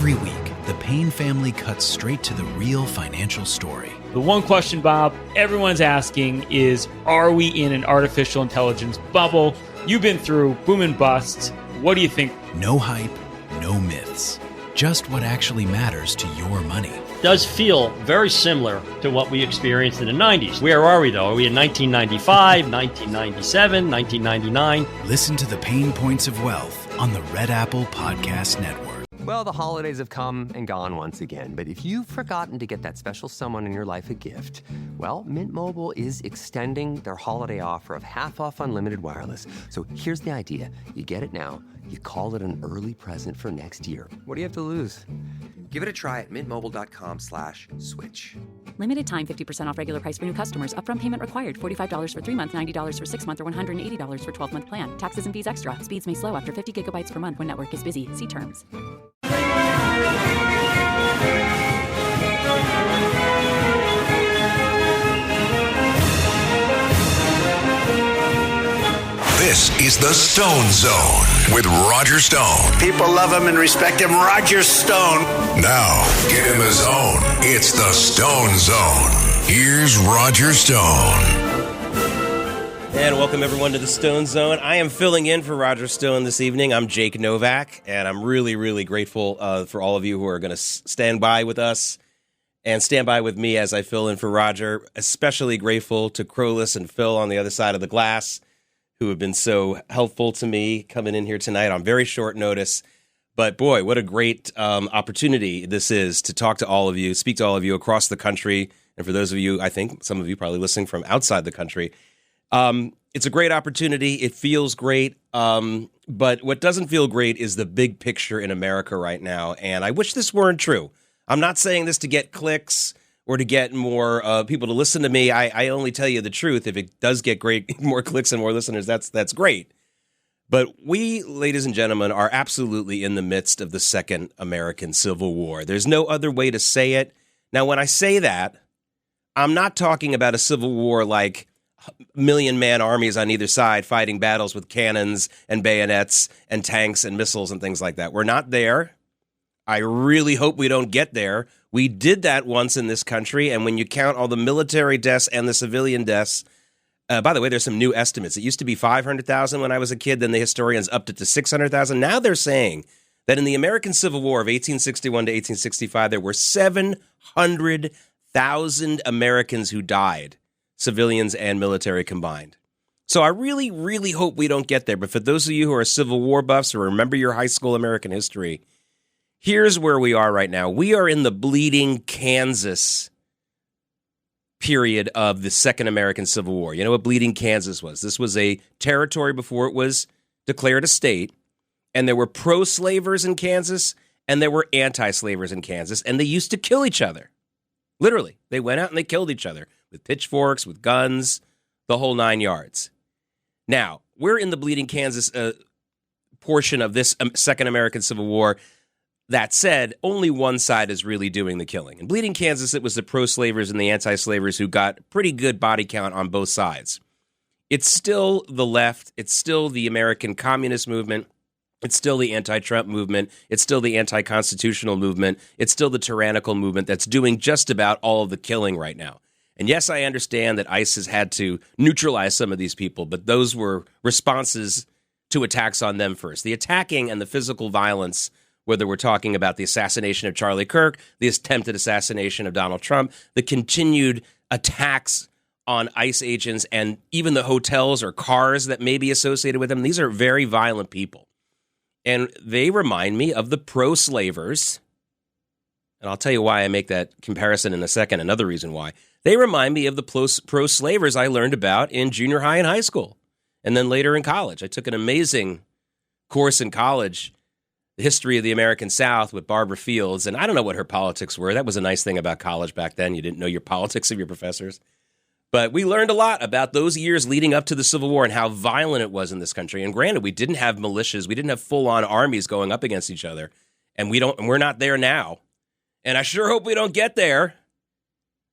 Every week, the Payne family cuts straight to the real financial story. The one question, Bob, everyone's asking is, are we in an artificial intelligence bubble? You've been through boom and bust. What do you think? No hype, no myths. Just what actually matters to your money. Does feel very similar to what we experienced in the 90s. Where are we, though? Are we in 1995, 1997, 1999? Listen to the Pain Points of Wealth on the Red Apple Podcast Network. Well, the holidays have come and gone once again, but if you've forgotten to get that special someone in your life a gift, well, Mint Mobile is extending their holiday offer of half off unlimited wireless. So here's the idea. You get it now, you call it an early present for next year. What do you have to lose? Give it a try at mintmobile.com/switch. Limited time, 50% off regular price for new customers. Upfront payment required. $45 for 3 months, $90 for 6 months, or $180 for 12-month plan. Taxes and fees extra. Speeds may slow after 50 gigabytes per month when network is busy. See terms. This is the Stone Zone with Roger Stone. People love him and respect him. Roger Stone. Now, get in the zone. It's the Stone Zone. Here's Roger Stone. And welcome everyone to the Stone Zone. I am filling in for Roger Stone this evening. I'm Jake Novak, and I'm really, really grateful for all of you who are going to stand by with us and stand by with me as I fill in for Roger. Especially grateful to Crowless and Phil on the other side of the glass, who have been so helpful to me coming in here tonight on very short notice. But boy, what a great opportunity this is to talk to all of you, speak to all of you across the country. And for those of you, I think some of you probably listening from outside the country, it's a great opportunity. It feels great. But what doesn't feel great is the big picture in America right now. And I wish this weren't true. I'm not saying this to get clicks or to get more people to listen to me. I only tell you the truth. If it does get more clicks and more listeners, that's great. But we, ladies and gentlemen, are absolutely in the midst of the Second American Civil War. There's no other way to say it. Now, when I say that, I'm not talking about a civil war like million-man armies on either side fighting battles with cannons and bayonets and tanks and missiles and things like that. We're not there. I really hope we don't get there. We did that once in this country, and when you count all the military deaths and the civilian deaths, by the way, there's some new estimates. It used to be 500,000 when I was a kid, then the historians upped it to 600,000. Now they're saying that in the American Civil War of 1861 to 1865, there were 700,000 Americans who died, civilians and military combined. So I really, really hope we don't get there. But for those of you who are Civil War buffs or remember your high school American history, here's where we are right now. We are in the bleeding Kansas period of the Second American Civil War. You know what bleeding Kansas was? This was a territory before it was declared a state, and there were pro-slavers in Kansas, and there were anti-slavers in Kansas, and they used to kill each other. Literally, they went out and they killed each other with pitchforks, with guns, the whole 9 yards. Now, we're in the bleeding Kansas portion of this Second American Civil War. That said, only one side is really doing the killing. In Bleeding Kansas, it was the pro-slavers and the anti-slavers who got pretty good body count on both sides. It's still the left. It's still the American communist movement. It's still the anti-Trump movement. It's still the anti-constitutional movement. It's still the tyrannical movement that's doing just about all of the killing right now. And yes, I understand that ICE has had to neutralize some of these people, but those were responses to attacks on them first. The attacking and the physical violence, whether we're talking about the assassination of Charlie Kirk, the attempted assassination of Donald Trump, the continued attacks on ICE agents, and even the hotels or cars that may be associated with them. These are very violent people. And they remind me of the pro-slavers. And I'll tell you why I make that comparison in a second, another reason why. They remind me of the pro-slavers I learned about in junior high and high school, and then later in college. I took an amazing course in college, the history of the American South with Barbara Fields, and I don't know what her politics were. That was a nice thing about college back then. You didn't know your politics of your professors. But we learned a lot about those years leading up to the Civil War and how violent it was in this country. And granted, we didn't have militias. We didn't have full-on armies going up against each other. And we're not there now. And I sure hope we don't get there.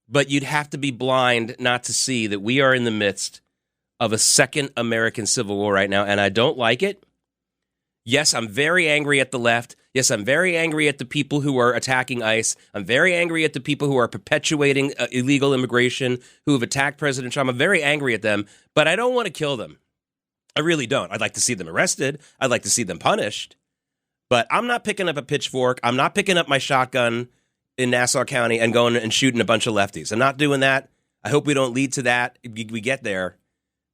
But you'd have to be blind not to see that we are in the midst of a second American Civil War right now. And I don't like it. Yes, I'm very angry at the left. Yes, I'm very angry at the people who are attacking ICE. I'm very angry at the people who are perpetuating illegal immigration, who have attacked President Trump. I'm very angry at them, but I don't want to kill them. I really don't. I'd like to see them arrested. I'd like to see them punished. But I'm not picking up a pitchfork. I'm not picking up my shotgun in Nassau County and going and shooting a bunch of lefties. I'm not doing that. I hope we don't lead to that. We get there.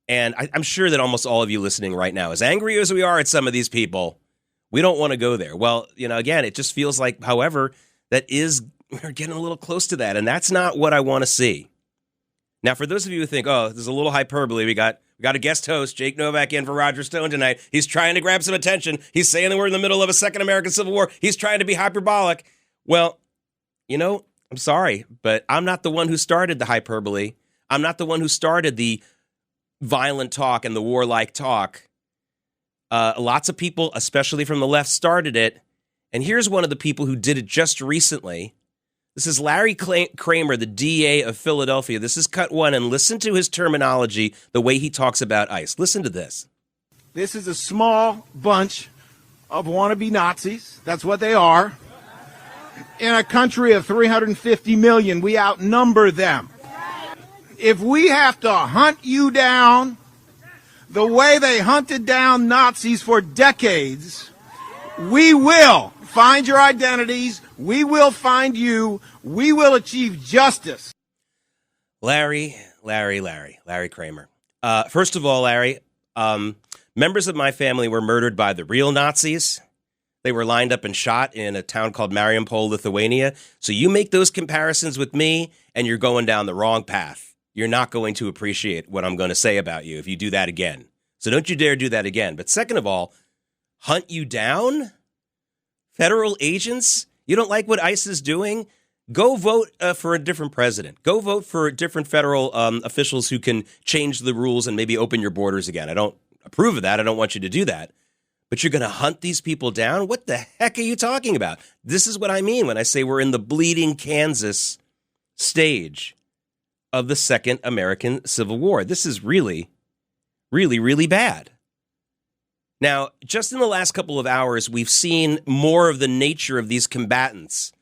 And I'm sure that almost all of you listening right now, as angry as we are at some of these people, we don't want to go there. Well, again, it just feels like, however, we're getting a little close to that. And that's not what I want to see. Now, for those of you who think, oh, there's a little hyperbole, we got a guest host, Jake Novak, in for Roger Stone tonight. He's trying to grab some attention. He's saying that we're in the middle of a second American Civil War. He's trying to be hyperbolic. Well, I'm sorry, but I'm not the one who started the hyperbole. I'm not the one who started the violent talk and the warlike talk. Lots of people, especially from the left, started it. And here's one of the people who did it just recently. This is Larry Kramer, the DA of Philadelphia. This is cut one, and listen to his terminology, the way he talks about ICE. Listen to this. This is a small bunch of wannabe Nazis. That's what they are. In a country of 350 million, we outnumber them. If we have to hunt you down the way they hunted down Nazis for decades, we will find your identities. We will find you. We will achieve justice. Larry Kramer. First of all, Larry, members of my family were murdered by the real Nazis. They were lined up and shot in a town called Mariupol, Lithuania. So you make those comparisons with me, and you're going down the wrong path. You're not going to appreciate what I'm going to say about you if you do that again. So don't you dare do that again. But second of all, hunt you down? Federal agents? You don't like what ICE is doing? Go vote for a different president. Go vote for different federal officials who can change the rules and maybe open your borders again. I don't approve of that. I don't want you to do that. But you're going to hunt these people down? What the heck are you talking about? This is what I mean when I say we're in the bleeding Kansas stage of the Second American Civil War. This is really, really, really bad. Now, just in the last couple of hours, we've seen more of the nature of these combatants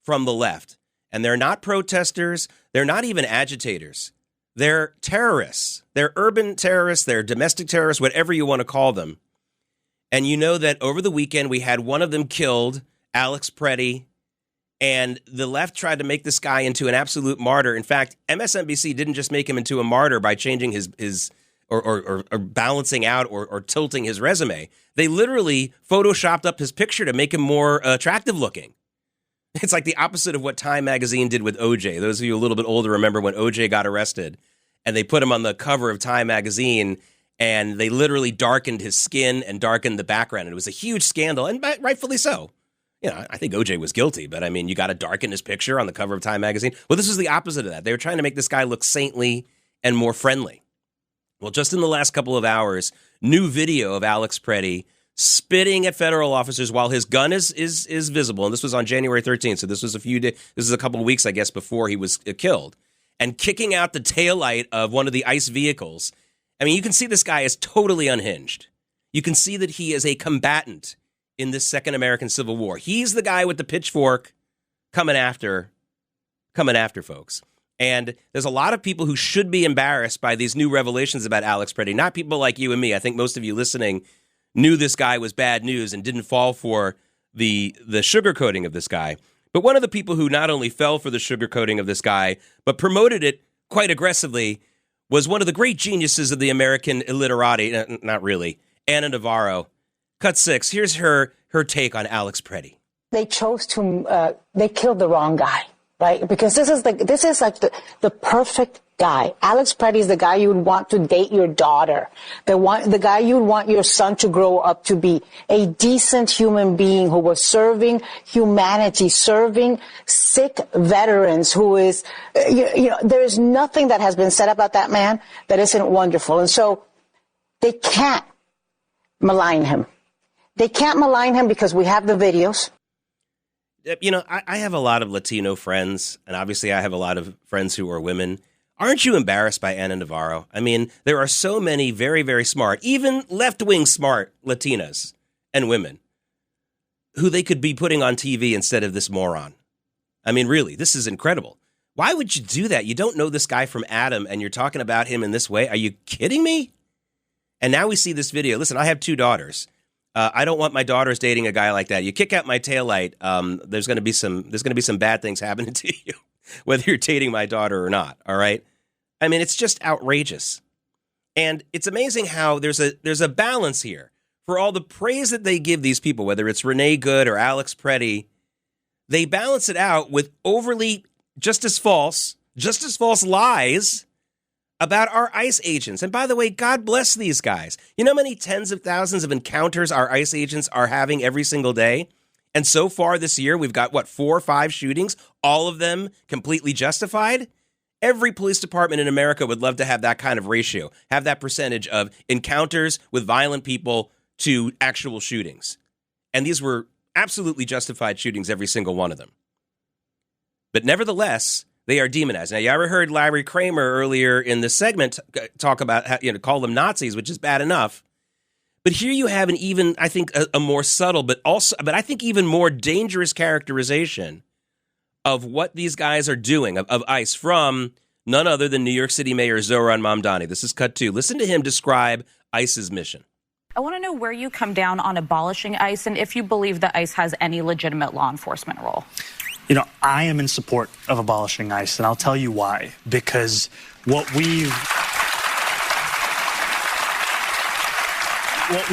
from the left. And they're not protesters. They're not even agitators. They're terrorists. They're urban terrorists. They're domestic terrorists, whatever you want to call them. And you know that over the weekend, we had one of them killed, Alex Preddy, and the left tried to make this guy into an absolute martyr. In fact, MSNBC didn't just make him into a martyr by changing his or balancing out or tilting his resume. They literally photoshopped up his picture to make him more attractive looking. It's like the opposite of what Time magazine did with OJ. Those of you a little bit older remember when OJ got arrested, and they put him on the cover of Time magazine, and they literally darkened his skin and darkened the background. And it was a huge scandal, and rightfully so. I think OJ was guilty, but I mean, you got to darken his picture on the cover of Time magazine. Well, this was the opposite of that. They were trying to make this guy look saintly and more friendly. Well, just in the last couple of hours, new video of Alex Preddy spitting at federal officers while his gun is visible. And this was on January 13th. So this was a couple of weeks, I guess, before he was killed, and kicking out the taillight of one of the ICE vehicles. I mean, you can see this guy is totally unhinged. You can see that he is a combatant in this Second American Civil War. He's the guy with the pitchfork coming after folks. And there's a lot of people who should be embarrassed by these new revelations about Alex Preddy, not people like you and me. I think most of you listening knew this guy was bad news and didn't fall for the sugarcoating of this guy. But one of the people who not only fell for the sugarcoating of this guy, but promoted it quite aggressively was one of the great geniuses of the American illiterati. Not really. Anna Navarro. Cut 6. Here's her take on Alex Preddy. They chose to, they killed the wrong guy, right? Because this is like the perfect guy. Alex Preddy is the guy you would want to date your daughter. The guy you would want your son to grow up to be, a decent human being who was serving humanity, serving sick veterans, who is, there is nothing that has been said about that man that isn't wonderful. And so they can't malign him. They can't malign him because we have the videos. I have a lot of Latino friends, and obviously I have a lot of friends who are women. Aren't you embarrassed by Anna Navarro? I mean, there are so many very, very smart, even left-wing smart Latinas and women who they could be putting on TV instead of this moron. I mean, really, this is incredible. Why would you do that? You don't know this guy from Adam, and you're talking about him in this way. Are you kidding me? And now we see this video. Listen, I have 2 daughters. I don't want my daughters dating a guy like that. You kick out my taillight, there's going to be some bad things happening to you, whether you're dating my daughter or not. All right. I mean, it's just outrageous. And it's amazing how there's a balance here for all the praise that they give these people, whether it's Renee Good or Alex Preddy. They balance it out with overly just as false lies about our ICE agents. And by the way, God bless these guys. You know how many tens of thousands of encounters our ICE agents are having every single day? And so far this year, we've got, 4 or 5 shootings, all of them completely justified? Every police department in America would love to have that kind of ratio, have that percentage of encounters with violent people to actual shootings. And these were absolutely justified shootings, every single one of them. But nevertheless, they are demonized. Now, you ever heard Larry Kramer earlier in the segment talk about how, call them Nazis, which is bad enough. But here you have an even, I think, a more subtle, but I think even more dangerous characterization of what these guys are doing, of ICE, from none other than New York City Mayor Zohran Mamdani. This is cut 2. Listen to him describe ICE's mission. I want to know where you come down on abolishing ICE and if you believe that ICE has any legitimate law enforcement role. I am in support of abolishing ICE, and I'll tell you why. Because what we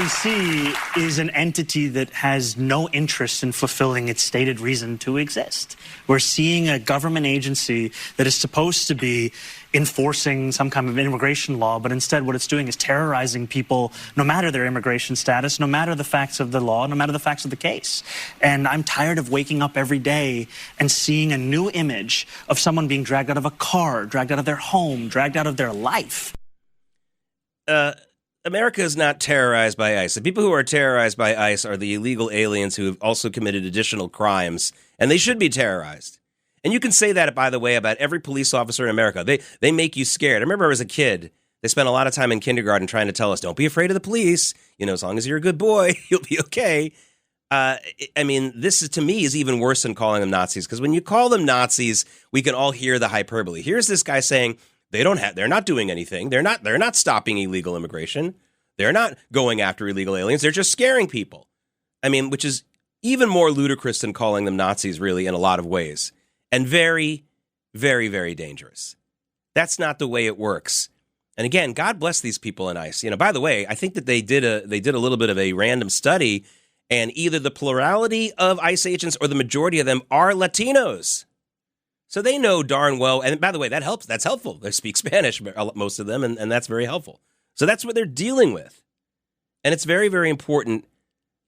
see is an entity that has no interest in fulfilling its stated reason to exist. We're seeing a government agency that is supposed to be enforcing some kind of immigration law, but instead what it's doing is terrorizing people, no matter their immigration status, no matter the facts of the law, no matter the facts of the case. And I'm tired of waking up every day and seeing a new image of someone being dragged out of a car, dragged out of their home, dragged out of their life. America is not terrorized by ICE. The people who are terrorized by ICE are the illegal aliens who have also committed additional crimes, and they should be terrorized. And you can say that, by the way, about every police officer in America. They make you scared. I remember as a kid, they spent a lot of time in kindergarten trying to tell us, don't be afraid of the police. As long as you're a good boy, you'll be okay. This to me is even worse than calling them Nazis, because when you call them Nazis, we can all hear the hyperbole. Here's this guy saying, they're not doing anything. They're not stopping illegal immigration. They're not going after illegal aliens. They're just scaring people. Which is even more ludicrous than calling them Nazis, really, in a lot of ways. And very, very, very dangerous. That's not the way it works. And again, God bless these people in ICE. By the way, I think that they did a little bit of a random study, and either the plurality of ICE agents or the majority of them are Latinos. So they know darn well, and by the way, that helps. That's helpful. They speak Spanish, most of them, and that's very helpful. So that's what they're dealing with. And it's very, very important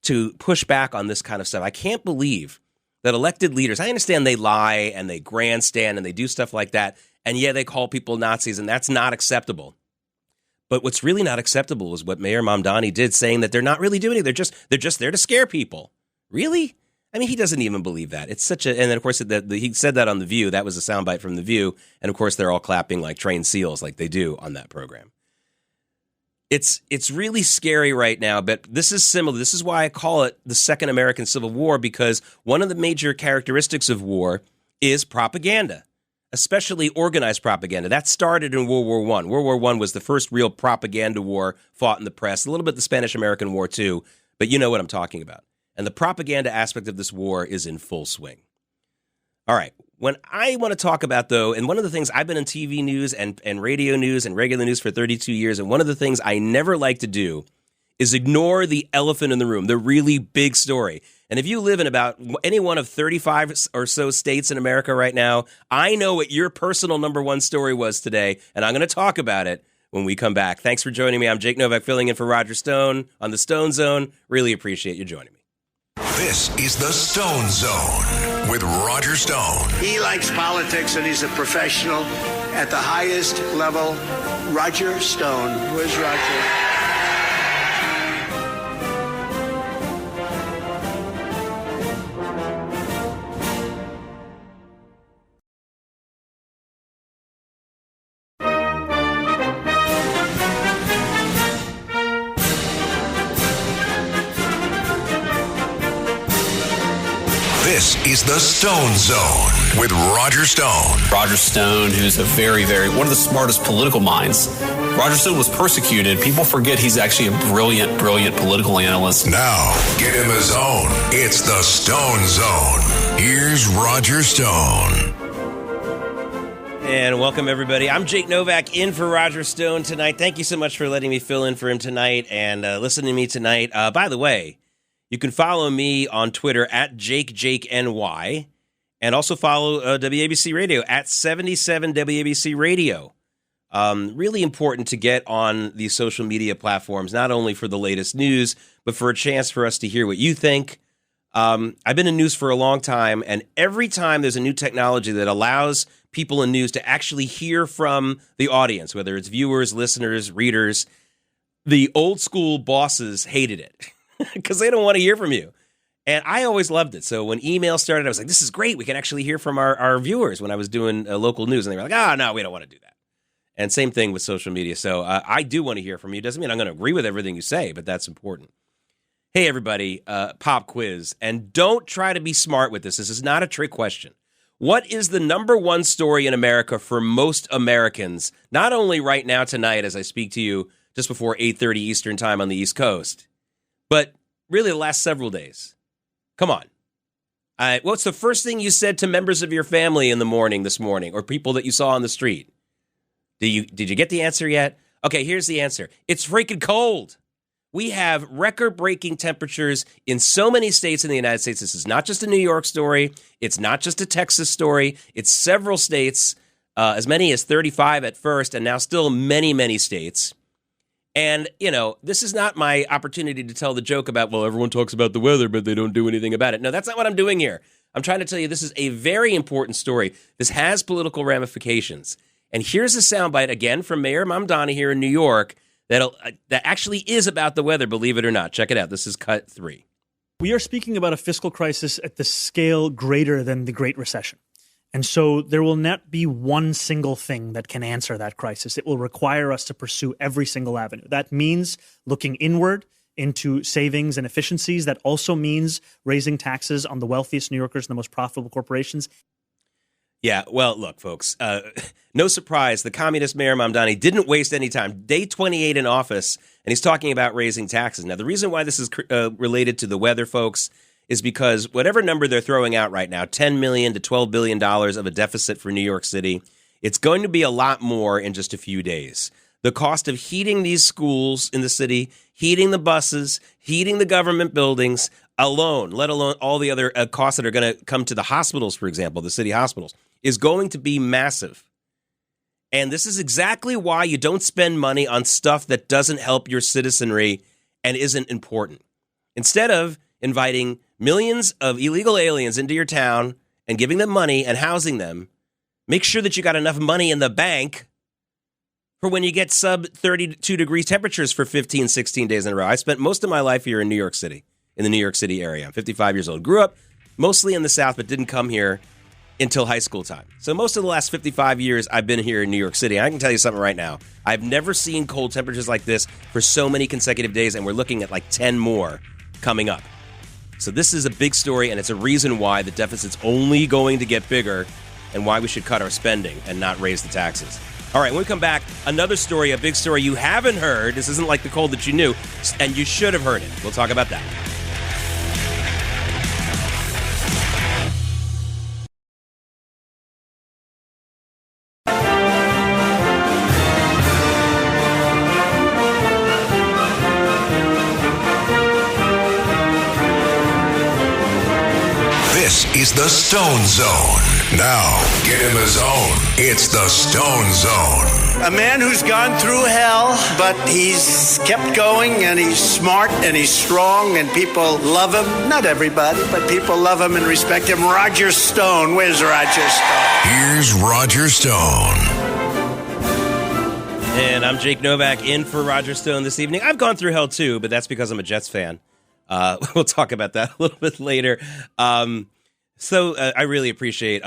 to push back on this kind of stuff. I can't believe that elected leaders, I understand they lie and they grandstand and they do stuff like that, and yeah, they call people Nazis, and that's not acceptable. But what's really not acceptable is what Mayor Mamdani did, saying that they're not really doing it. They're just there to scare people. Really? He doesn't even believe that. It's such a, and then of course he said that on The View. That was a soundbite from The View, and of course they're all clapping like trained seals, like they do on that program. It's really scary right now, but this is similar. This is why I call it the Second American Civil War, because one of the major characteristics of war is propaganda, especially organized propaganda. That started in World War I. World War I was the first real propaganda war fought in the press, a little bit the Spanish-American War too, but you know what I'm talking about. And the propaganda aspect of this war is in full swing. All right. When I want to talk about, though, and one of the things, I've been in TV news and radio news and regular news for 32 years, and one of the things I never like to do is ignore the elephant in the room, the really big story. And if you live in about any one of 35 or so states in America right now, I know what your personal number one story was today, and I'm going to talk about it when we come back. Thanks for joining me. I'm Jake Novak, filling in for Roger Stone on the Stone Zone. Really appreciate you joining me. This is the Stone Zone with Roger Stone. He likes politics and he's a professional at the highest level. Roger Stone. Where's Roger? is the Stone Zone with Roger Stone. Roger Stone, who's a very, one of the smartest political minds. Roger Stone was persecuted. People forget he's actually a brilliant political analyst. Now, get in the zone. It's the Stone Zone. Here's Roger Stone. And welcome, everybody. I'm Jake Novak in for Roger Stone tonight. Thank you so much for letting me fill in for him tonight and listening to me tonight. By the way, you can follow me on Twitter at JakeNY and also follow WABC Radio at 77 WABC Radio. Really important to get on these social media platforms, not only for the latest news, but for a chance for us to hear what you think. I've been in news for a long time, and every time there's a new technology that allows people in news to actually hear from the audience, whether it's viewers, listeners, readers, the old school bosses hated it because they don't want to hear from you. And I always loved it. So when email started, I was like, this is great. We can actually hear from our viewers when I was doing local news. And they were like, no, we don't want to do that. And same thing with social media. So I do want to hear from you. Doesn't mean I'm going to agree with everything you say, but that's important. Hey, everybody, pop quiz. And don't try to be smart with this. This is not a trick question. What is the number one story in America for most Americans, not only right now tonight as I speak to you just before 8:30 Eastern time on the East Coast, but really the last several days? Come on. What's the first thing you said to members of your family in the morning this morning or people that you saw on the street? Did you get the answer yet? Okay, here's the answer. It's freaking cold. We have record-breaking temperatures in so many states in the United States. This is not just a New York story. It's not just a Texas story. It's several states, as many as 35 at first, and now still many, many states. And, this is not my opportunity to tell the joke about, well, everyone talks about the weather, but they don't do anything about it. No, that's not what I'm doing here. I'm trying to tell you this is a very important story. This has political ramifications. And here's a soundbite, again, from Mayor Mamdani here in New York, that actually is about the weather, believe it or not. Check it out. This is cut 3. We are speaking about a fiscal crisis at the scale greater than the Great Recession. And so there will not be one single thing that can answer that crisis. It will require us to pursue every single avenue. That means looking inward into savings and efficiencies. That also means raising taxes on the wealthiest New Yorkers and the most profitable corporations. Yeah, well, look, folks, no surprise, the communist Mayor Mamdani didn't waste any time. Day 28 in office, and he's talking about raising taxes. Now, the reason why this is related to the weather, folks, is because whatever number they're throwing out right now, $10 million to $12 billion of a deficit for New York City, it's going to be a lot more in just a few days. The cost of heating these schools in the city, heating the buses, heating the government buildings alone, let alone all the other costs that are going to come to the hospitals, for example, the city hospitals, is going to be massive. And this is exactly why you don't spend money on stuff that doesn't help your citizenry and isn't important. Instead of inviting millions of illegal aliens into your town and giving them money and housing them, make sure that you got enough money in the bank for when you get sub 32 degrees temperatures for 15, 16 days in a row. I spent most of my life here in New York City, in the New York City area. I'm 55 years old. Grew up mostly in the South, but didn't come here until high school time. So most of the last 55 years, I've been here in New York City. I can tell you something right now. I've never seen cold temperatures like this for so many consecutive days, and we're looking at like 10 more coming up. So this is a big story, and it's a reason why the deficit's only going to get bigger and why we should cut our spending and not raise the taxes. All right, when we come back, another story, a big story you haven't heard. This isn't like the cold that you knew, and you should have heard it. We'll talk about that. This is the Stone Zone. Now, get in the zone. It's the Stone Zone. A man who's gone through hell, but he's kept going, and he's smart, and he's strong, and people love him. Not everybody, but people love him and respect him. Roger Stone. Where's Roger Stone? Here's Roger Stone. And I'm Jake Novak in for Roger Stone this evening. I've gone through hell too, but that's because I'm a Jets fan. We'll talk about that a little bit later. So I really appreciate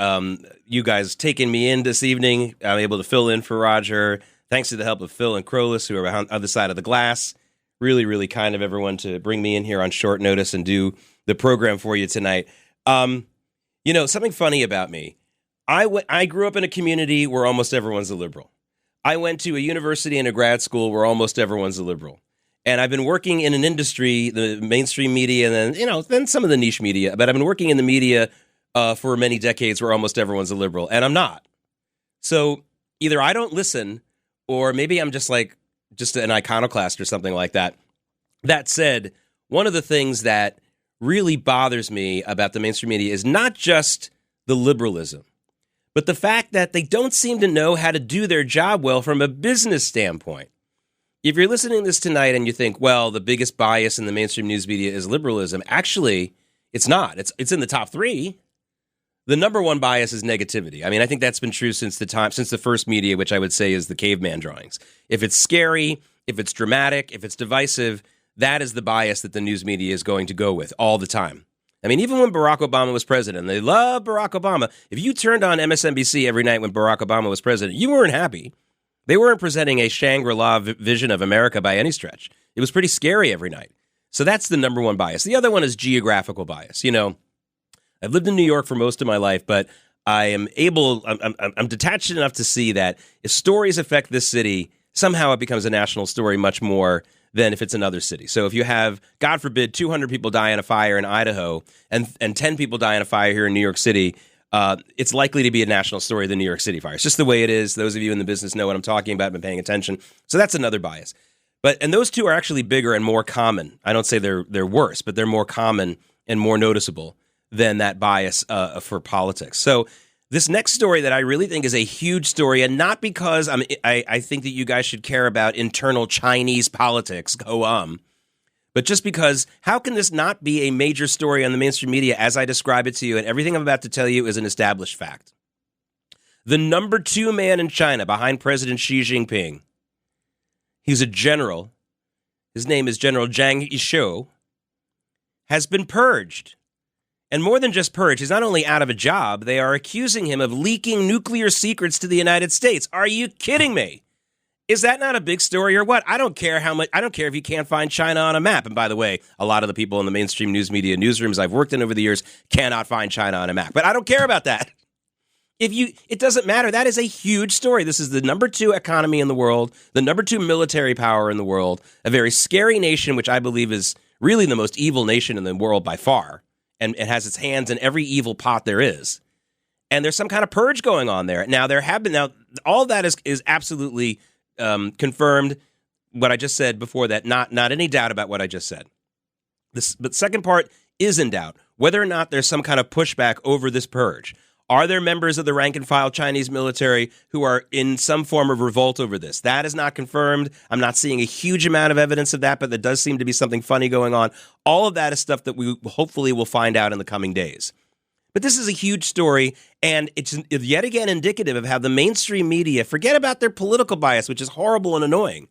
you guys taking me in this evening. I'm able to fill in for Roger. Thanks to the help of Phil and Crowless, who are on the other side of the glass. Really, really kind of everyone to bring me in here on short notice and do the program for you tonight. You know, something funny about me. I grew up in a community where almost everyone's a liberal. I went to a university and a grad school where almost everyone's a liberal. And I've been working in an industry, the mainstream media, and then some of the niche media. But I've been working in the media for many decades where almost everyone's a liberal, and I'm not. So either I don't listen, or maybe I'm just an iconoclast or something like that. That said, one of the things that really bothers me about the mainstream media is not just the liberalism, but the fact that they don't seem to know how to do their job well from a business standpoint. If you're listening to this tonight and you think, well, the biggest bias in the mainstream news media is liberalism, actually, it's not. It's in the top three. The number one bias is negativity. I mean, I think that's been true since the first media, which I would say is the caveman drawings. If it's scary, if it's dramatic, if it's divisive, that is the bias that the news media is going to go with all the time. I mean, even when Barack Obama was president, they love Barack Obama. If you turned on MSNBC every night when Barack Obama was president, you weren't happy. They weren't presenting a Shangri-La vision of America by any stretch. It was pretty scary every night. So that's the number one bias. The other one is geographical bias. You know, I've lived in New York for most of my life, but I'm detached enough to see that if stories affect this city, somehow it becomes a national story much more than if it's another city. So if you have, God forbid, 200 people die in a fire in Idaho and 10 people die in a fire here in New York City, it's likely to be a national story, the New York City fire. It's just the way it is. Those of you in the business know what I'm talking about, been paying attention. So that's another bias. And those two are actually bigger and more common. I don't say they're worse, but they're more common and more noticeable than that bias for politics. So this next story that I really think is a huge story, and not because I think that you guys should care about internal Chinese politics, but just because how can this not be a major story on the mainstream media as I describe it to you, and everything I'm about to tell you is an established fact. The number 2 man in China behind President Xi Jinping, he's a general, his name is General Zhang Yishou, has been purged. And more than just purged, he's not only out of a job, they are accusing him of leaking nuclear secrets to the United States. Are you kidding me? Is that not a big story or what? I don't care how much. I don't care if you can't find China on a map. And by the way, a lot of the people in the mainstream news media newsrooms I've worked in over the years cannot find China on a map. But I don't care about that. It doesn't matter. That is a huge story. This is the number 2 economy in the world, the number 2 military power in the world, a very scary nation, which I believe is really the most evil nation in the world by far. And it has its hands in every evil pot there is. And there's some kind of purge going on there. Now, all that is absolutely confirmed what I just said before that. Not any doubt about what I just said. But the second part is in doubt. Whether or not there's some kind of pushback over this purge. Are there members of the rank-and-file Chinese military who are in some form of revolt over this? That is not confirmed. I'm not seeing a huge amount of evidence of that, but there does seem to be something funny going on. All of that is stuff that we hopefully will find out in the coming days. But this is a huge story, and it's yet again indicative of how the mainstream media forget about their political bias, which is horrible and annoying.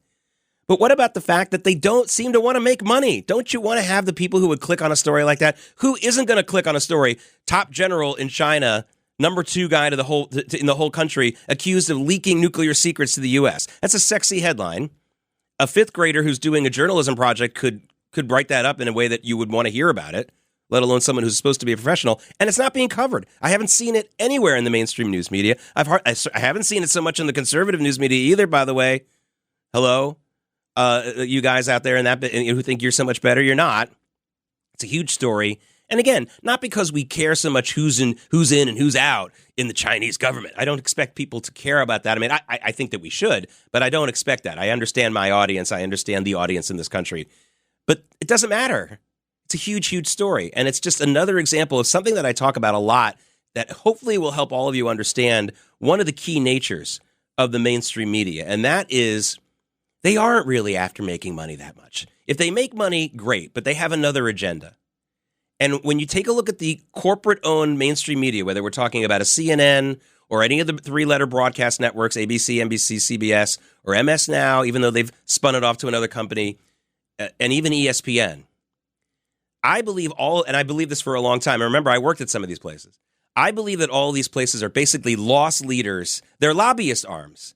But what about the fact that they don't seem to want to make money? Don't you want to have the people who would click on a story like that? Who isn't going to click on a story? Top general in China, number 2 guy in the whole country, accused of leaking nuclear secrets to the U.S. That's a sexy headline. A 5th grader who's doing a journalism project could write that up in a way that you would want to hear about it, let alone someone who's supposed to be a professional. And it's not being covered. I haven't seen it anywhere in the mainstream news media. I haven't seen it so much in the conservative news media either, by the way. Hello? You guys out there who think you're so much better, you're not. It's a huge story. And again, not because we care so much who's in and who's out in the Chinese government. I don't expect people to care about that. I mean, I think that we should, but I don't expect that. I understand my audience. I understand the audience in this country. But it doesn't matter. It's a huge, huge story. And it's just another example of something that I talk about a lot that hopefully will help all of you understand one of the key natures of the mainstream media. And that is they aren't really after making money that much. If they make money, great, but they have another agenda. And when you take a look at the corporate-owned mainstream media, whether we're talking about a CNN or any of the 3-letter broadcast networks, ABC, NBC, CBS, or MS Now, even though they've spun it off to another company, and even ESPN, I believe and I believe this for a long time. I remember I worked at some of these places. I believe that all of these places are basically lost leaders. They're lobbyist arms.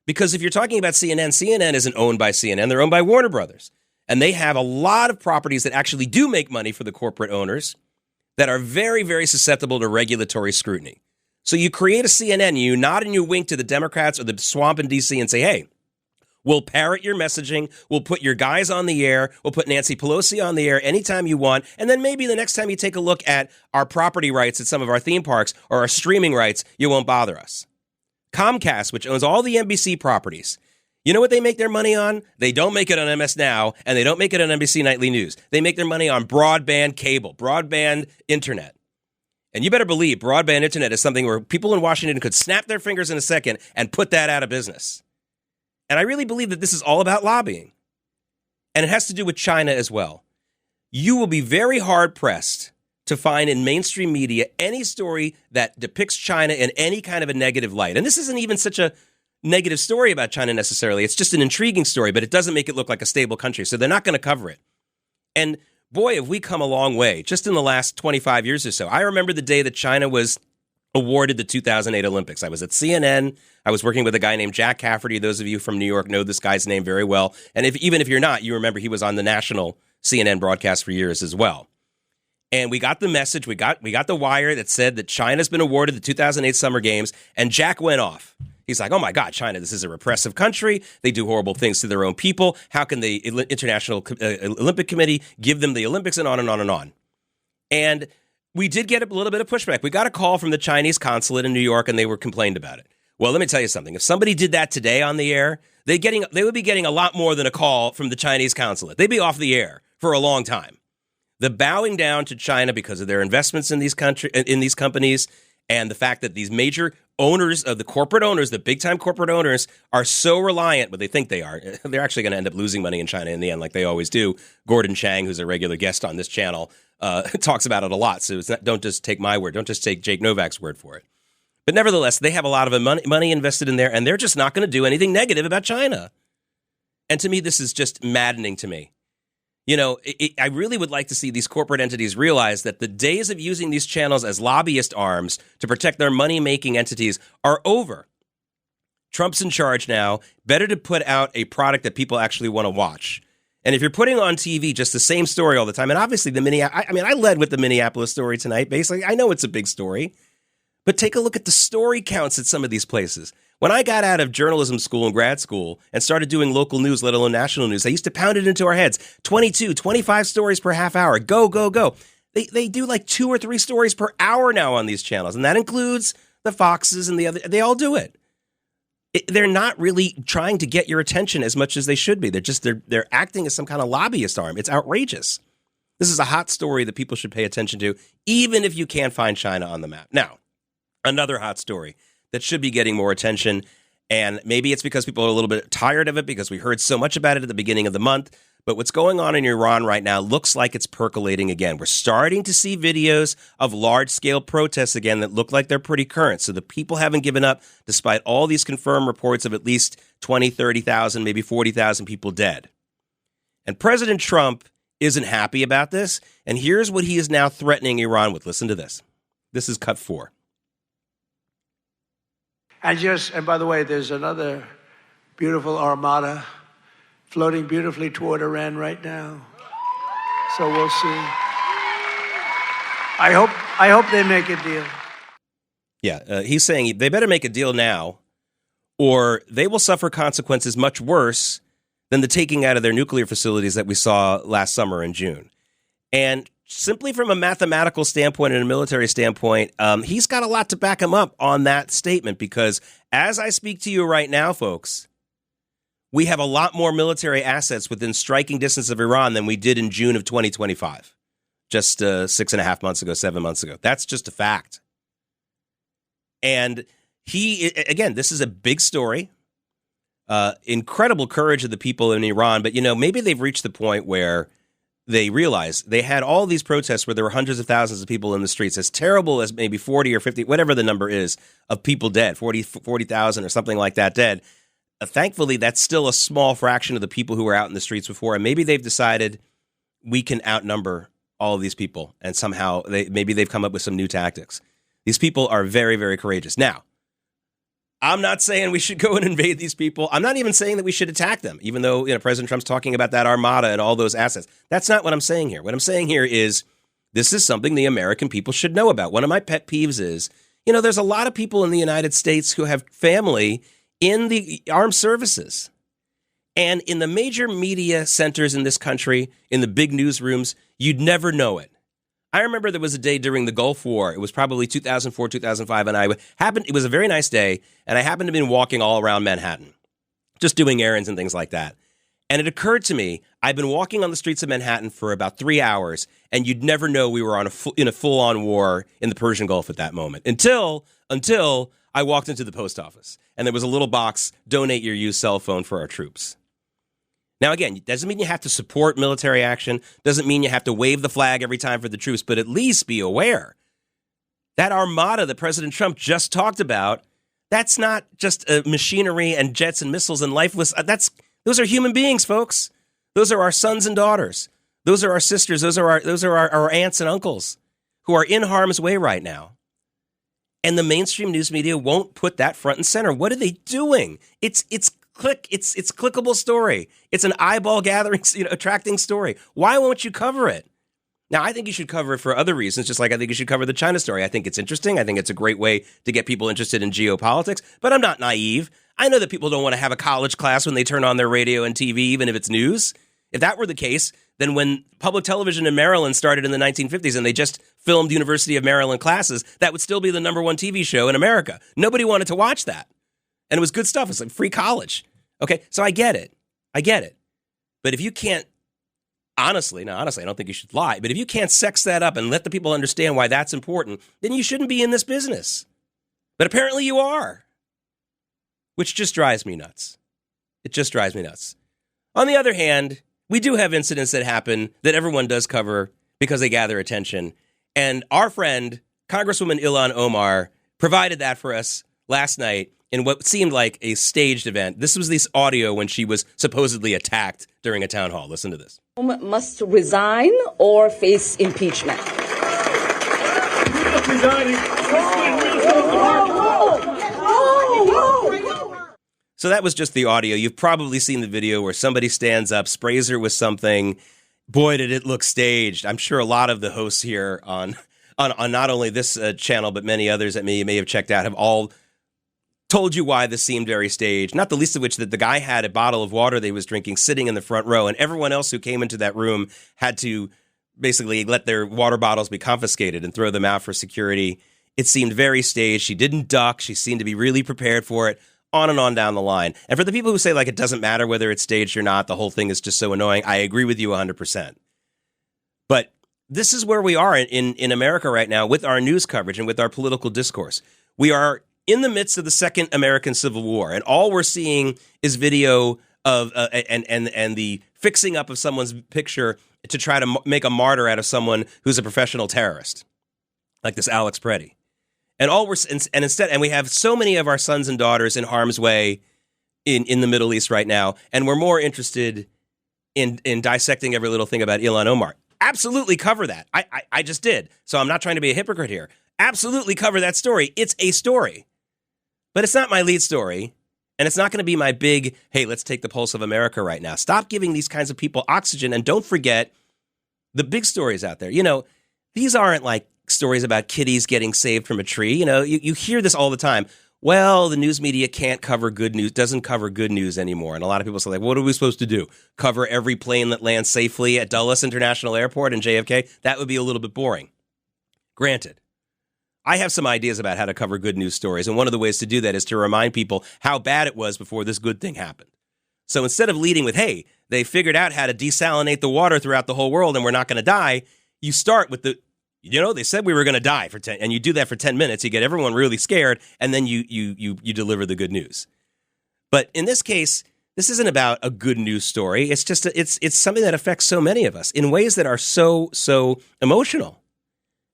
Because if you're talking about CNN isn't owned by CNN. They're owned by Warner Brothers. And they have a lot of properties that actually do make money for the corporate owners that are very, very susceptible to regulatory scrutiny. So you create a CNN, you nod and you wink to the Democrats or the swamp in D.C. and say, hey, we'll parrot your messaging, we'll put your guys on the air, we'll put Nancy Pelosi on the air anytime you want, and then maybe the next time you take a look at our property rights at some of our theme parks or our streaming rights, you won't bother us. Comcast, which owns all the NBC properties, you know what they make their money on? They don't make it on MS Now, and they don't make it on NBC Nightly News. They make their money on broadband cable, broadband internet. And you better believe broadband internet is something where people in Washington could snap their fingers in a second and put that out of business. And I really believe that this is all about lobbying. And it has to do with China as well. You will be very hard-pressed to find in mainstream media any story that depicts China in any kind of a negative light. And this isn't even such a negative story about China necessarily. It's just an intriguing story, but it doesn't make it look like a stable country. So they're not going to cover it. And boy, have we come a long way just in the last 25 years or so. I remember the day that China was awarded the 2008 Olympics. I was at CNN. I was working with a guy named Jack Cafferty. Those of you from New York know this guy's name very well. And even if you're not, you remember he was on the national CNN broadcast for years as well. And we got the message. We got the wire that said that China's been awarded the 2008 Summer Games. And Jack went off. He's like, oh, my God, China, this is a repressive country. They do horrible things to their own people. How can the International Olympic Committee give them the Olympics, and on and on and on? And we did get a little bit of pushback. We got a call from the Chinese consulate in New York, and they were complained about it. Well, let me tell you something. If somebody did that today on the air, they would be getting a lot more than a call from the Chinese consulate. They'd be off the air for a long time. The bowing down to China because of their investments in these companies, and the fact that these major owners of the corporate owners, the big-time corporate owners, are so reliant, but they think they are. They're actually going to end up losing money in China in the end, like they always do. Gordon Chang, who's a regular guest on this channel, talks about it a lot. So don't just take my word. Don't just take Jake Novak's word for it. But nevertheless, they have a lot of money invested in there, and they're just not going to do anything negative about China. And to me, this is just maddening to me. You know, I really would like to see these corporate entities realize that the days of using these channels as lobbyist arms to protect their money-making entities are over. Trump's in charge now. Better to put out a product that people actually want to watch. And if you're putting on TV just the same story all the time, and obviously I led with the Minneapolis story tonight, basically. I know it's a big story. But take a look at the story counts at some of these places. When I got out of journalism school and grad school and started doing local news, let alone national news, I used to pound it into our heads. 22, 25 stories per half hour. Go, go, go. They do like 2 or 3 stories per hour now on these channels. And that includes the Foxes and the other. They all do it. They're not really trying to get your attention as much as they should be. They're acting as some kind of lobbyist arm. It's outrageous. This is a hot story that people should pay attention to, even if you can't find China on the map. Now, another hot story that should be getting more attention, and maybe it's because people are a little bit tired of it because we heard so much about it at the beginning of the month, but what's going on in Iran right now looks like it's percolating again. We're starting to see videos of large-scale protests again that look like they're pretty current, so the people haven't given up despite all these confirmed reports of at least 20, 30,000, maybe 40,000 people dead. And President Trump isn't happy about this, and here's what he is now threatening Iran with. Listen to this. This is cut 4. And by the way, there's another beautiful armada floating beautifully toward Iran right now. So we'll see. I hope they make a deal. Yeah, he's saying they better make a deal now, or they will suffer consequences much worse than the taking out of their nuclear facilities that we saw last summer in June. And simply from a mathematical standpoint and a military standpoint, he's got a lot to back him up on that statement, because as I speak to you right now, folks, we have a lot more military assets within striking distance of Iran than we did in June of 2025, just 6.5 months ago, 7 months ago. That's just a fact. And again, this is a big story, incredible courage of the people in Iran, but, maybe they've reached the point where they realize they had all these protests where there were hundreds of thousands of people in the streets, as terrible as maybe 40 or 50, whatever the number is, of people dead, 40,000 or something like that dead. Thankfully, that's still a small fraction of the people who were out in the streets before. And maybe they've decided we can outnumber all of these people. And somehow maybe they've come up with some new tactics. These people are very, very courageous. Now, I'm not saying we should go and invade these people. I'm not even saying that we should attack them, even though President Trump's talking about that armada and all those assets. That's not what I'm saying here. What I'm saying here is This is something the American people should know about. One of my pet peeves is, there's a lot of people in the United States who have family in the armed services. And in the major media centers in this country, in the big newsrooms, you'd never know it. I remember there was a day during the Gulf War. It was probably 2004, 2005, and it was a very nice day, and I happened to be walking all around Manhattan, just doing errands and things like that. And it occurred to me, I've been walking on the streets of Manhattan for about 3 hours, and you'd never know we were in a full-on war in the Persian Gulf at that moment, until I walked into the post office, and there was a little box, donate your used cell phone for our troops. Now, again, doesn't mean you have to support military action, doesn't mean you have to wave the flag every time for the troops, but at least be aware. That armada that President Trump just talked about, that's not just machinery and jets and missiles and lifeless. Those are human beings, folks. Those are our sons and daughters. Those are our sisters. Those are our aunts and uncles who are in harm's way right now. And the mainstream news media won't put that front and center. What are they doing? It's clickable story. It's an eyeball gathering, attracting story. Why won't you cover it? Now, I think you should cover it for other reasons, just like I think you should cover the China story. I think it's interesting. I think it's a great way to get people interested in geopolitics, but I'm not naive. I know that people don't want to have a college class when they turn on their radio and TV, even if it's news. If that were the case, then when public television in Maryland started in the 1950s and they just filmed University of Maryland classes, that would still be the #1 TV show in America. Nobody wanted to watch that. And it was good stuff. It's like free college. Okay, so I get it. But if you can't, honestly, I don't think you should lie, but if you can't sex that up and let the people understand why that's important, then you shouldn't be in this business. But apparently you are, which just drives me nuts. It just drives me nuts. On the other hand, we do have incidents that happen that everyone does cover because they gather attention. And our friend, Congresswoman Ilhan Omar, provided that for us last night in what seemed like a staged event. This was this audio when she was supposedly attacked during a town hall. Listen to this. Must resign or face impeachment. So that was just the audio. You've probably seen the video where somebody stands up, sprays her with something. Boy, did it look staged. I'm sure a lot of the hosts here on not only this channel, but many others that may have checked out have all told you why this seemed very staged, not the least of which that the guy had a bottle of water that he was drinking sitting in the front row, and everyone else who came into that room had to basically let their water bottles be confiscated and throw them out for security. It seemed very staged. She didn't duck. She seemed to be really prepared for it, on and on down the line. And for the people who say, like, it doesn't matter whether it's staged or not, the whole thing is just so annoying, I agree with you 100%. But this is where we are in America right now with our news coverage and with our political discourse. We are in the midst of the Second American Civil War, and all we're seeing is video of and the fixing up of someone's picture to try to make a martyr out of someone who's a professional terrorist, like this Alex Preddy. And we have so many of our sons and daughters in harm's way in the Middle East right now, and we're more interested in dissecting every little thing about Ilhan Omar. Absolutely cover that. I just did. So I'm not trying to be a hypocrite here. Absolutely cover that story. It's a story. But it's not my lead story, and it's not going to be my big, hey, let's take the pulse of America right now. Stop giving these kinds of people oxygen, and don't forget the big stories out there. These aren't like stories about kitties getting saved from a tree. You hear this all the time. Well, the news media can't cover good news, doesn't cover good news anymore. And a lot of people say, like, what are we supposed to do? Cover every plane that lands safely at Dulles International Airport and JFK? That would be a little bit boring. Granted. I have some ideas about how to cover good news stories, and one of the ways to do that is to remind people how bad it was before this good thing happened. So instead of leading with, hey, they figured out how to desalinate the water throughout the whole world and we're not going to die, you start with they said we were going to die for 10, and you do that for 10 minutes, you get everyone really scared, and then you deliver the good news. But in this case, this isn't about a good news story. It's just it's something that affects so many of us in ways that are so emotional,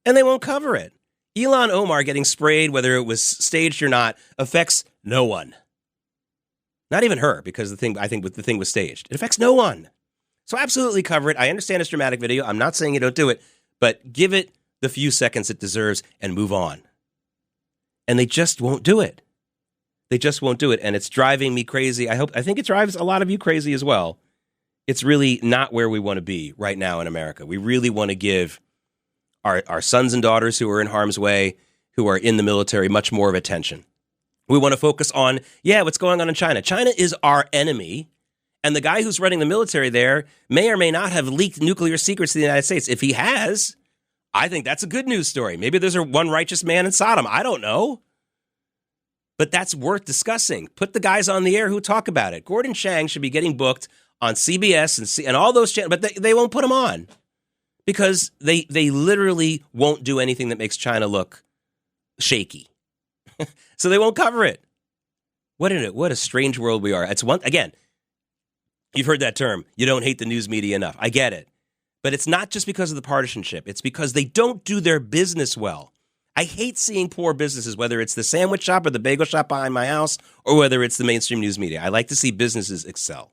and they won't cover it. Ilhan Omar getting sprayed, whether it was staged or not, affects no one. Not even her, because the thing was staged. It affects no one. So absolutely cover it. I understand it's dramatic video. I'm not saying you don't do it, but give it the few seconds it deserves and move on. And they just won't do it. They just won't do it. And it's driving me crazy. I think it drives a lot of you crazy as well. It's really not where we want to be right now in America. We really want to give our sons and daughters who are in harm's way, who are in the military, much more of attention. We want to focus on, what's going on in China. China is our enemy, and the guy who's running the military there may or may not have leaked nuclear secrets to the United States. If he has, I think that's a good news story. Maybe there's one righteous man in Sodom. I don't know. But that's worth discussing. Put the guys on the air who talk about it. Gordon Chang should be getting booked on CBS and all those channels, but they won't put him on because they literally won't do anything that makes China look shaky. So they won't cover it. What a strange world we are. It's again, you've heard that term. You don't hate the news media enough. I get it. But it's not just because of the partisanship. It's because they don't do their business well. I hate seeing poor businesses, whether it's the sandwich shop or the bagel shop behind my house, or whether it's the mainstream news media. I like to see businesses excel.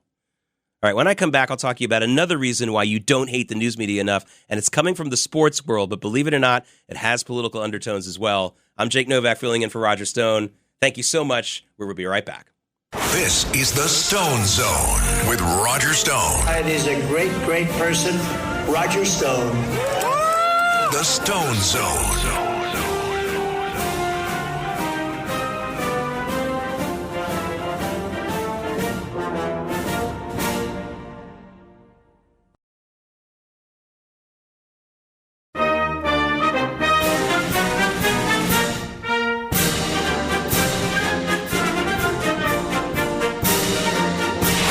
All right, when I come back, I'll talk to you about another reason why you don't hate the news media enough, and it's coming from the sports world, but believe it or not, it has political undertones as well. I'm Jake Novak, filling in for Roger Stone. Thank you so much. We'll be right back. This is the Stone Zone with Roger Stone. It is a great, great person, Roger Stone. The Stone Zone.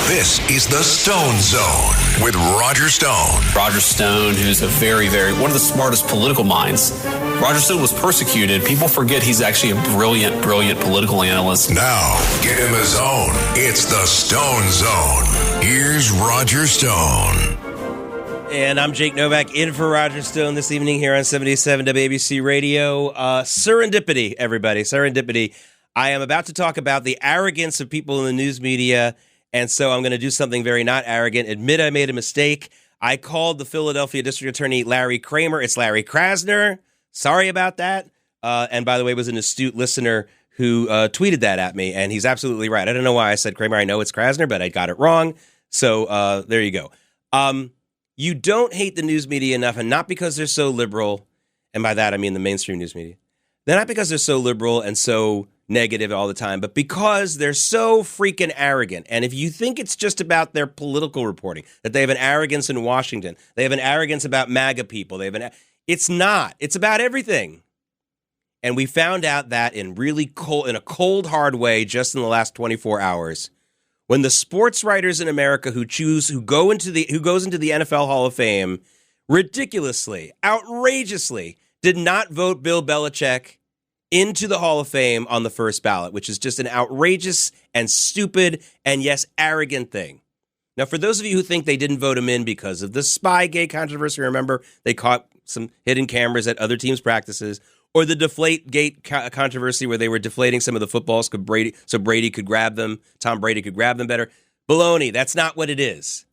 This is the Stone Zone with Roger Stone. Roger Stone, who's a one of the smartest political minds. Roger Stone was persecuted. People forget he's actually a brilliant political analyst. Now, get in the zone. It's the Stone Zone. Here's Roger Stone. And I'm Jake Novak, in for Roger Stone this evening here on 77 WABC Radio. Serendipity, everybody. Serendipity. I am about to talk about the arrogance of people in the news media. And so I'm going to do something very not arrogant. Admit I made a mistake. I called the Philadelphia District Attorney Larry Kramer. It's Larry Krasner. Sorry about that. And by the way, was an astute listener who tweeted that at me. And he's absolutely right. I don't know why I said Kramer. I know it's Krasner, but I got it wrong. So there you go. You don't hate the news media enough, and not because they're so liberal. And by that, I mean the mainstream news media. They're not because they're so liberal and so negative all the time, but because they're so freaking arrogant. And if you think it's just about their political reporting, that they have an arrogance in Washington, they have an arrogance about MAGA people, it's not. It's about everything. And we found out that in a cold, hard way just in the last 24 hours, when the sports writers in America who goes into the NFL Hall of Fame ridiculously, outrageously did not vote Bill Belichick into the Hall of Fame on the first ballot, which is just an outrageous and stupid and, yes, arrogant thing. Now, for those of you who think they didn't vote him in because of the Spygate controversy, remember, they caught some hidden cameras at other teams' practices, or the Deflategate controversy where they were deflating some of the footballs so Brady could grab them, Tom Brady could grab them better. Baloney, that's not what it is.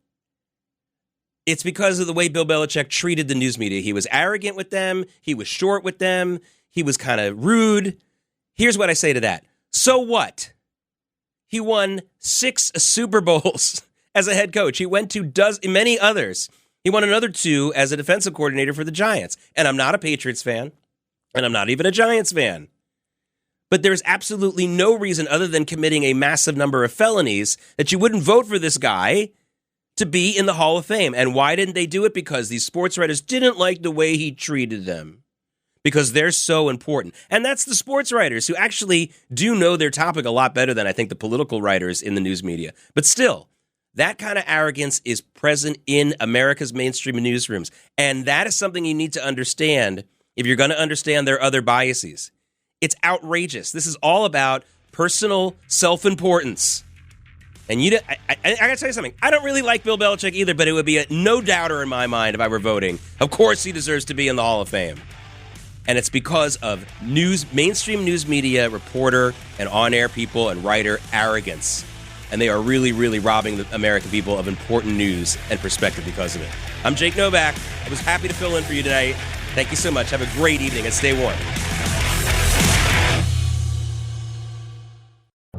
It's because of the way Bill Belichick treated the news media. He was arrogant with them. He was short with them. He was kind of rude. Here's what I say to that. So what? He won 6 Super Bowls as a head coach. He went to many others. He won another 2 as a defensive coordinator for the Giants. And I'm not a Patriots fan. And I'm not even a Giants fan. But there's absolutely no reason other than committing a massive number of felonies that you wouldn't vote for this guy to be in the Hall of Fame. And why didn't they do it? Because these sports writers didn't like the way he treated them. Because they're so important. And that's the sports writers who actually do know their topic a lot better than I think the political writers in the news media. But still, that kind of arrogance is present in America's mainstream newsrooms. And that is something you need to understand if you're going to understand their other biases. It's outrageous. This is all about personal self-importance. And I got to tell you something. I don't really like Bill Belichick either, but it would be a no doubter in my mind if I were voting. Of course he deserves to be in the Hall of Fame. And it's because of mainstream news media reporter and on-air people and writer arrogance. And they are really, really robbing the American people of important news and perspective because of it. I'm Jake Novak. I was happy to fill in for you tonight. Thank you so much. Have a great evening and stay warm.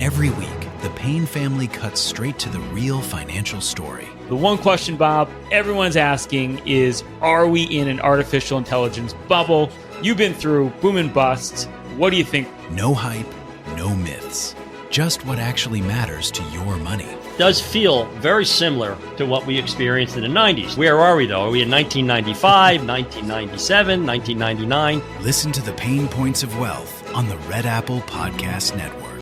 Every week, the Payne family cuts straight to the real financial story. The one question, Bob, everyone's asking is, are we in an artificial intelligence bubble? You've been through boom and bust. What do you think? No hype, no myths. Just what actually matters to your money. Does feel very similar to what we experienced in the 90s. Where are we, though? Are we in 1995, 1997, 1999? Listen to the Pain Points of Wealth on the Red Apple Podcast Network.